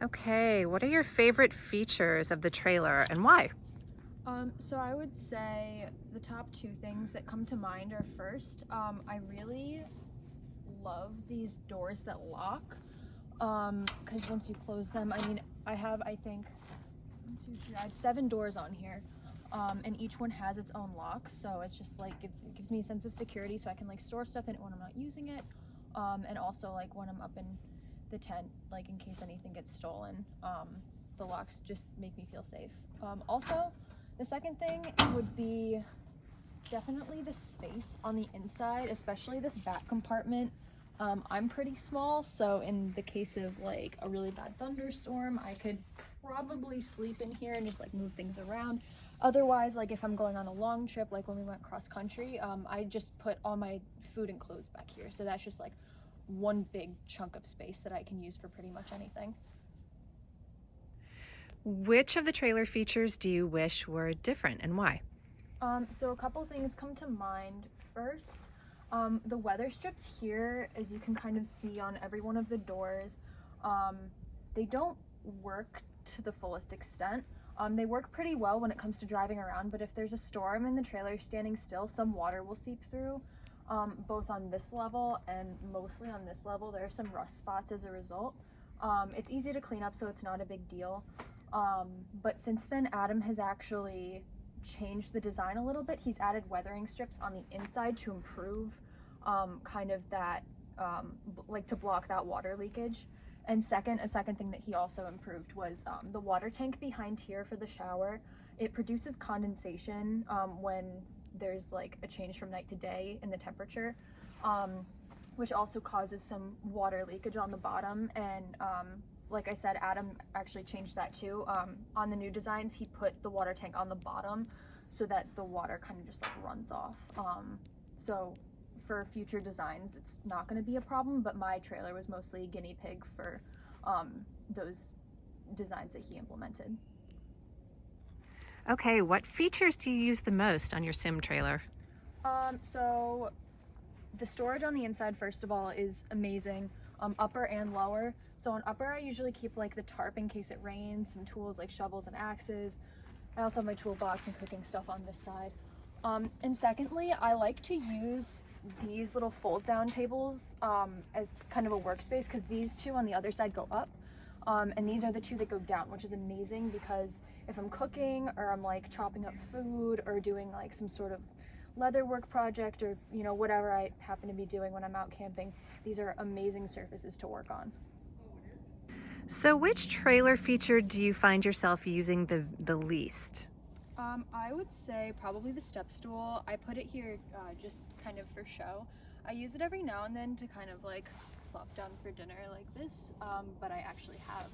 Okay, what are your favorite features of the trailer and why? So I would say the top two things that come to mind are first, I really love these doors that lock. Because once you close them, I mean, I think, 1, 2, 3, I have 7 doors on here. And each one has its own lock, so it's just like, it gives me a sense of security so I can like store stuff in it when I'm not using it. And also like when I'm up in the tent, like in case anything gets stolen, the locks just make me feel safe. Also, the second thing would be definitely the space on the inside, especially this back compartment. I'm pretty small, so in the case of like a really bad thunderstorm, I could probably sleep in here and just like move things around. Otherwise, like if I'm going on a long trip, like when we went cross country, I just put all my food and clothes back here. So that's just like one big chunk of space that I can use for pretty much anything. Which of the trailer features do you wish were different and why? So a couple things come to mind. First, the weather strips here, as you can kind of see on every one of the doors, they don't work to the fullest extent. They work pretty well when it comes to driving around, but if there's a storm and the trailer standing still, some water will seep through, both on this level and mostly on this level. There are some rust spots as a result. It's easy to clean up, so it's not a big deal. But since then, Adam has actually changed the design a little bit. He's added weathering strips on the inside to improve kind of that, like to block that water leakage. And a second thing that he also improved was the water tank behind here for the shower. It produces condensation when there's like a change from night to day in the temperature, which also causes some water leakage on the bottom. And like I said, Adam actually changed that too. On the new designs, he put the water tank on the bottom so that the water kind of just like runs off. So for future designs, it's not going to be a problem, but my trailer was mostly a guinea pig for those designs that he implemented. Okay, what features do you use the most on your sim trailer? So the storage on the inside, first of all, is amazing, upper and lower. So on upper, I usually keep like the tarp in case it rains, some tools like shovels and axes. I also have my toolbox and cooking stuff on this side. And secondly, I like to use these little fold down tables as kind of a workspace, because these two on the other side go up. And these are the two that go down, which is amazing because if I'm cooking or I'm like chopping up food or doing like some sort of leather work project or, you know, whatever I happen to be doing when I'm out camping, these are amazing surfaces to work on. So which trailer feature do you find yourself using the least? I would say probably the step stool. I put it here just kind of for show. I use it every now and then to kind of like plop down for dinner like this, but I actually have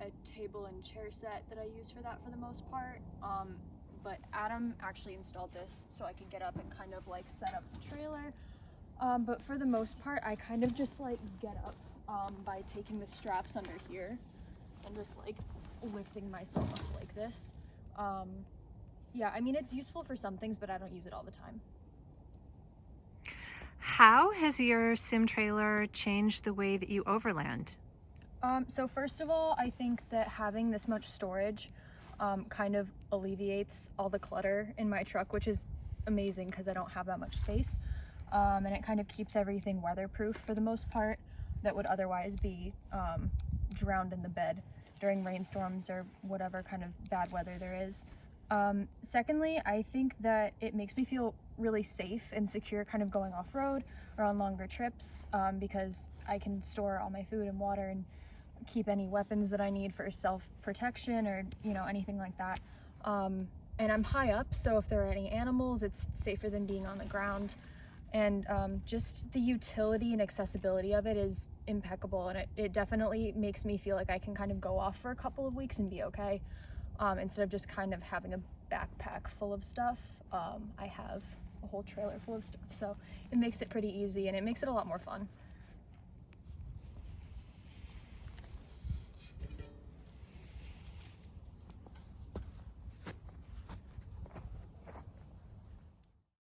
a table and chair set that I use for that for the most part. But Adam actually installed this so I could get up and kind of like set up the trailer. But for the most part, I kind of just like get up by taking the straps under here and just like lifting myself up like this. Yeah, I mean, it's useful for some things, but I don't use it all the time. How has your sim trailer changed the way that you overland? So first of all, I think that having this much storage kind of alleviates all the clutter in my truck, which is amazing because I don't have that much space. And it kind of keeps everything weatherproof for the most part that would otherwise be drowned in the bed during rainstorms or whatever kind of bad weather there is. Secondly, I think that it makes me feel really safe and secure kind of going off-road or on longer trips, because I can store all my food and water and keep any weapons that I need for self-protection or, you know, anything like that. And I'm high up, so if there are any animals, it's safer than being on the ground. And just the utility and accessibility of it is impeccable, and it definitely makes me feel like I can kind of go off for a couple of weeks and be okay, instead of just kind of having a backpack full of stuff. I have a whole trailer full of stuff, so it makes it pretty easy and it makes it a lot more fun.